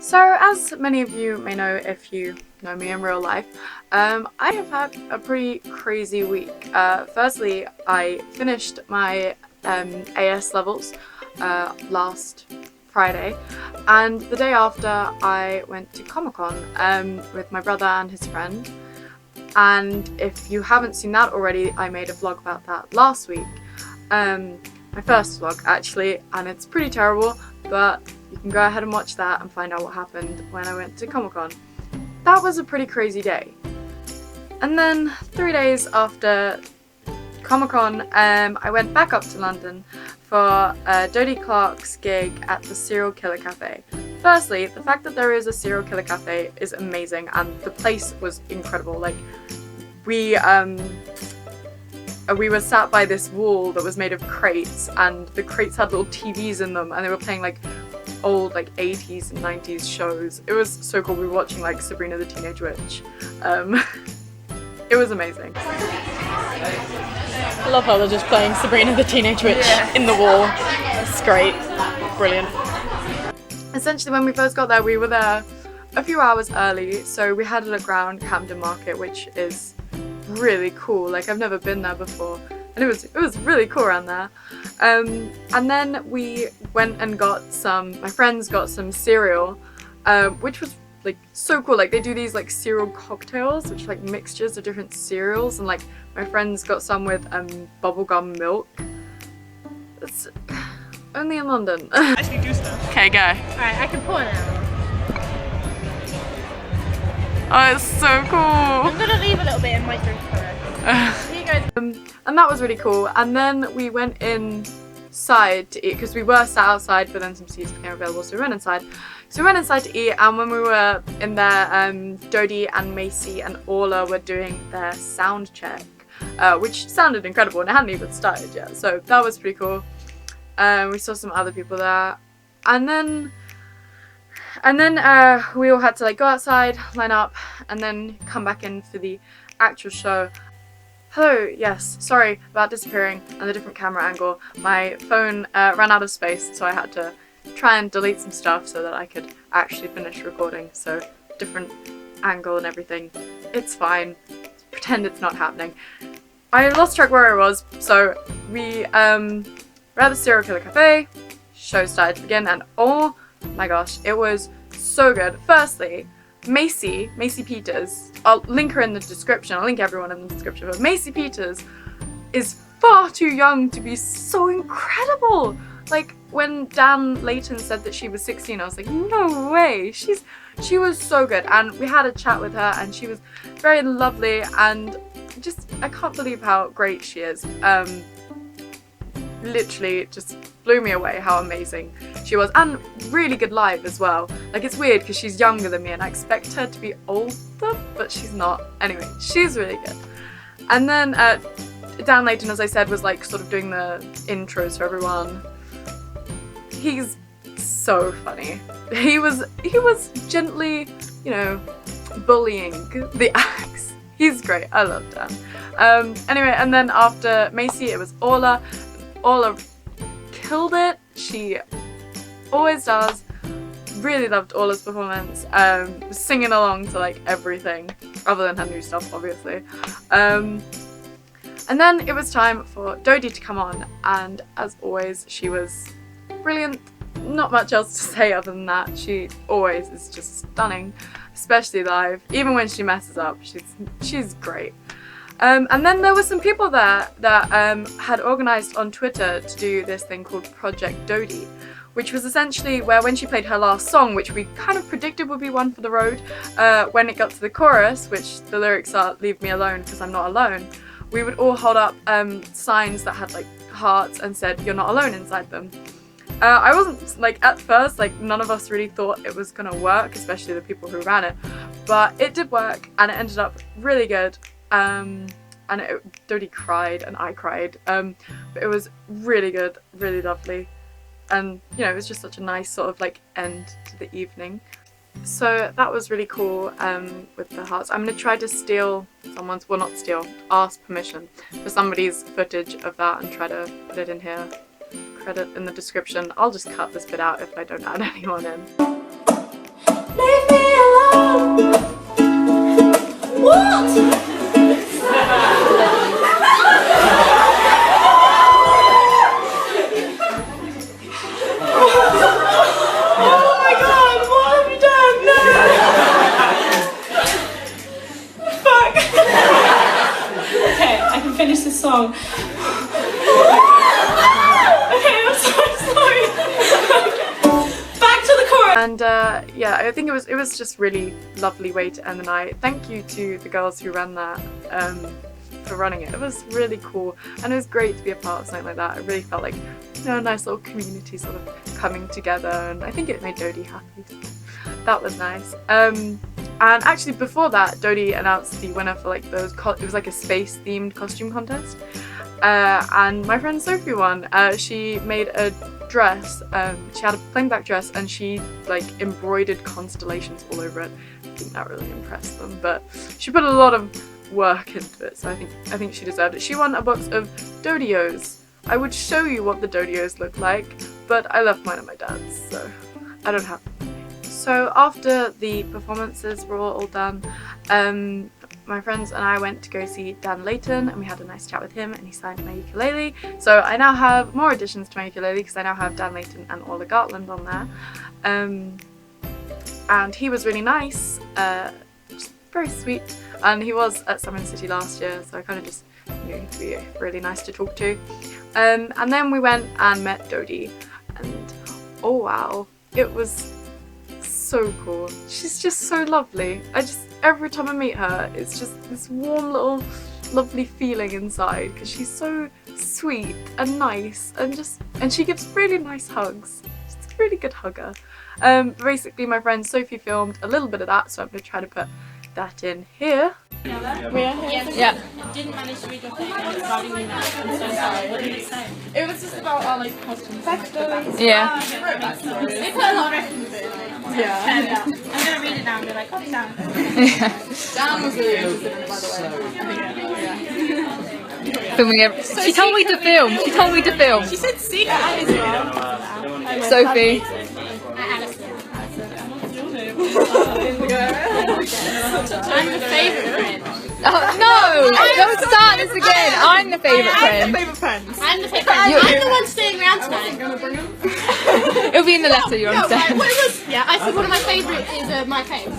So, as many of you may know if you know me in real life, I have had a pretty crazy week. Firstly, I finished my AS levels last Friday, and the day after I went to Comic-Con with my brother and his friend. And if you haven't seen that already, I made a vlog about that last week. My first vlog actually, and it's pretty terrible, but you can go ahead and watch that and find out what happened when I went to Comic-Con. That was a pretty crazy day. And then 3 days after Comic-Con, I went back up to London for Dodie Clark's gig at the Serial Killer Cafe. Firstly, the fact that there is a Serial Killer Cafe is amazing, and the place was incredible. Like, we were sat by this wall that was made of crates, and the crates had little TVs in them, and they were playing like old like 80s and 90s shows. It was so cool. We were watching like Sabrina the Teenage Witch. It was amazing. I love how they're just playing Sabrina the Teenage Witch in the wall. It's great. Brilliant. Essentially, when we first got there, we were there a few hours early, so we had a look around Camden Market, which is really cool. Like, I've never been there before, and it was really cool around there. And then we went and my friends got some cereal, which was like so cool. Like, they do these like cereal cocktails, which are like mixtures of different cereals, and like my friends got some with bubblegum milk. It's only in London. Actually do stuff. Okay, go. Alright, I can pour now. Oh, it's so cool. I'm gonna leave a little bit in my drink first. Here you go. And that was really cool. And then we went inside to eat, because we were sat outside, but then some seats became available, so we went inside. So we went inside to eat, and when we were in there, Dodie and Macy and Orla were doing their sound check, which sounded incredible, and it hadn't even started yet, so that was pretty cool. We saw some other people there, and then we all had to like go outside, line up, and then come back in for the actual show. Hello, yes, sorry about disappearing and the different camera angle. My phone ran out of space, so I had to try and delete some stuff so that I could actually finish recording. So, different angle and everything. It's fine. Pretend it's not happening. I lost track where I was, so we we're at the Serial Killer Cafe. Show started to begin, and oh my gosh, it was so good. Firstly, Macy Peters, I'll link her in the description, I'll link everyone in the description, but Macy Peters is far too young to be so incredible. Like, when Dan Layton said that she was 16, I was like, no way, she was so good, and we had a chat with her, and she was very lovely, and just, I can't believe how great she is. Literally just blew me away how amazing she was, and really good live as well. Like, it's weird because she's younger than me and I expect her to be older, but she's not. Anyway, she's really good. And then Dan Layton, as I said, was like sort of doing the intros for everyone. He's so funny. He was gently, you know, bullying the acts. He's great. I love Dan. Anyway, and then after Macy, it was Orla. Orla killed it. She always does. Really loved Orla's performance. Singing along to like everything, other than her new stuff, obviously. And then it was time for Dodie to come on, and as always, she was brilliant. Not much else to say other than that. She always is just stunning, especially live. Even when she messes up, she's great. And then there were some people there that had organised on Twitter to do this thing called Project Dodie, which was essentially where when she played her last song, which we kind of predicted would be One for the Road, when it got to the chorus, which the lyrics are "Leave me alone because I'm not alone," we would all hold up signs that had like hearts and said "You're not alone" inside them. I wasn't, like, at first, like, none of us really thought it was gonna work, especially the people who ran it, but it did work, and it ended up really good. And Dodie cried and I cried, but it was really good, really lovely, and you know, it was just such a nice sort of like end to the evening. So that was really cool with the hearts. I'm going to try to steal someone's, well, not steal, ask permission for somebody's footage of that and try to put it in here. Credit in the description. I'll just cut this bit out if I don't add anyone in. Finish this song. Okay, I'm so sorry. Back to the chorus. And yeah, I think it was just really lovely way to end the night. Thank you to the girls who ran that for running it. It was really cool, and it was great to be a part of something like that. I really felt like, you know, a nice little community sort of coming together, and I think it made Dodie happy. That was nice. And actually before that, Dodie announced the winner for like those, it was like a space themed costume contest. And my friend Sophie won. She made a dress, she had a plain black dress, and she like embroidered constellations all over it. I think that really impressed them, but she put a lot of work into it, so I think she deserved it. She won a box of Dodios. I would show you what the Dodios look like, but I left mine at my dad's, so I don't have them. So after the performances were all done, my friends and I went to go see Dan Layton, and we had a nice chat with him, and he signed my ukulele. So I now have more additions to my ukulele because I now have Dan Layton and Orla Gartland on there. And he was really nice, just very sweet, and he was at Summer City last year, so I kind of just knew he'd be really nice to talk to. And then we went and met Dodie, and oh wow, it was so cool. She's just so lovely. Every time I meet her, it's just this warm little lovely feeling inside, because she's so sweet and nice, and she gives really nice hugs. She's a really good hugger. Basically my friend Sophie filmed a little bit of that, so I'm going to try to put that in here. Yeah. Didn't manage to read your thing regarding the I'm so sorry. What did it say? It was just about our like costumes. Yeah. They put a lot of effort into it. Yeah. I'm gonna read it now and be like, oh, down. Dan was really interested in it, by the way. Filming it. She told me to film. She told me to film. She said secret as well. Sophie. I'm the favourite friend. Oh, no! Don't start this again. I'm the favourite friend. I'm the favourite friend. I'm the one staying around tonight. It'll be in the letter, you understand? Yeah, I said one of my favourites is my face.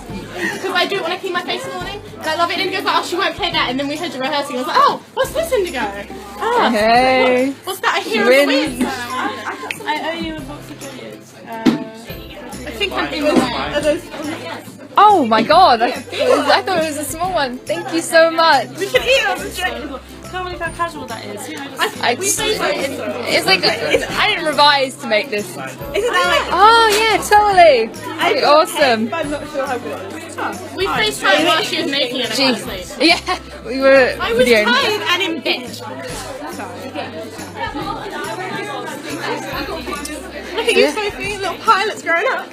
Because I do it when I clean my face in the morning. And I love it. And Indigo's like, oh, she won't play that. And then we heard you rehearsing. I was like, oh, what's this, Indigo? Oh, Hey. what's that? I hear a win. I owe you a box of Dodios. I think I'm in the way. Oh my god. I thought it was a small one. Thank you so much. We can eat on the train. Can't believe how casual that is. It's like, I didn't revise to make this. Isn't that like... Oh yeah, totally. That'd be awesome. I'm not sure how good it is. We FaceTimed while she was making it. Jeez. Yeah, we were I was videoing. tired and in bed. Look at you, Sophie, little pilot's growing up.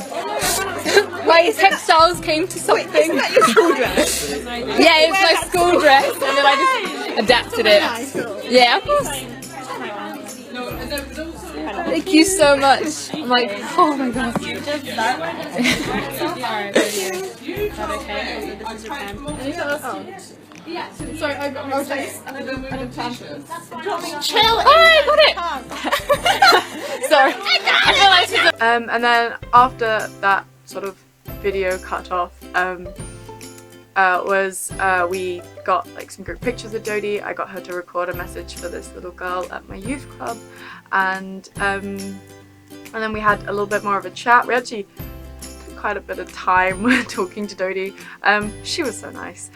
My textiles came to something. Wait, isn't that your school dress? Yeah, it's my school dress, and then I just adapted it. Yeah, of course. Thank you so much. I'm like, oh my god. Sorry, I got my face and I didn't plan for this. Chill. Oh, I got it. Sorry. And then after that sort of video cut off, we got like some group pictures of Dodie. I got her to record a message for this little girl at my youth club, and then we had a little bit more of a chat. We actually took quite a bit of time talking to Dodie. She was so nice.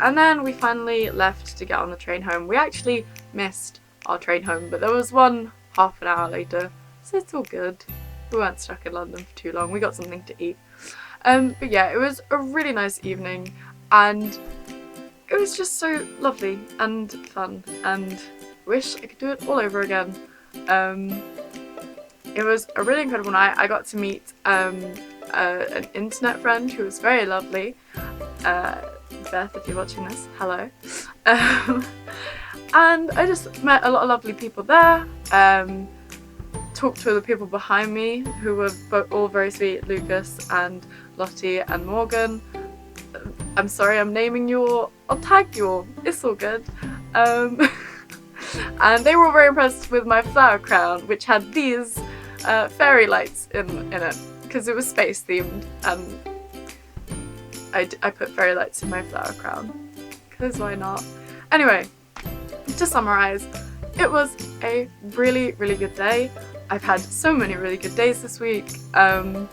And then we finally left to get on the train home. We actually missed our train home, but there was one half an hour later, so it's all good. We weren't stuck in London for too long. We got something to eat. But yeah, it was a really nice evening, and it was just so lovely and fun, and wish I could do it all over again. It was a really incredible night. I got to meet an internet friend who was very lovely. Beth, if you're watching this, hello. And I just met a lot of lovely people there. talk to the people behind me who were all very sweet, Lucas and Lottie and Morgan. I'm sorry I'm naming you all, I'll tag you all, it's all good. And they were all very impressed with my flower crown, which had these fairy lights in it, because it was space themed, and I put fairy lights in my flower crown, because why not? Anyway, to summarise, it was a really, really good day. I've had so many really good days this week. It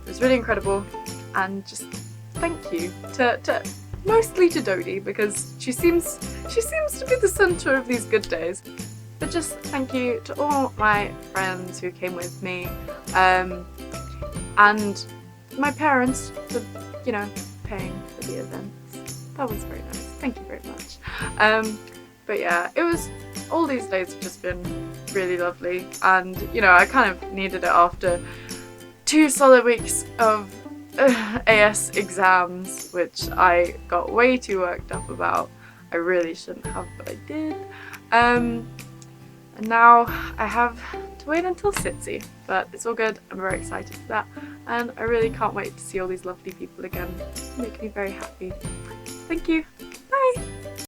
was really incredible, and just thank you to mostly to Dodie, because she seems to be the centre of these good days. But just thank you to all my friends who came with me, and my parents for, you know, paying for the events. That was very nice. Thank you very much. But yeah, all these days have just been really lovely, and you know, I kind of needed it after 2 solid weeks of AS exams, which I got way too worked up about. I really shouldn't have, but I did. And now I have to wait until Sitsi, but it's all good. I'm very excited for that, and I really can't wait to see all these lovely people again. It makes me very happy. Thank you.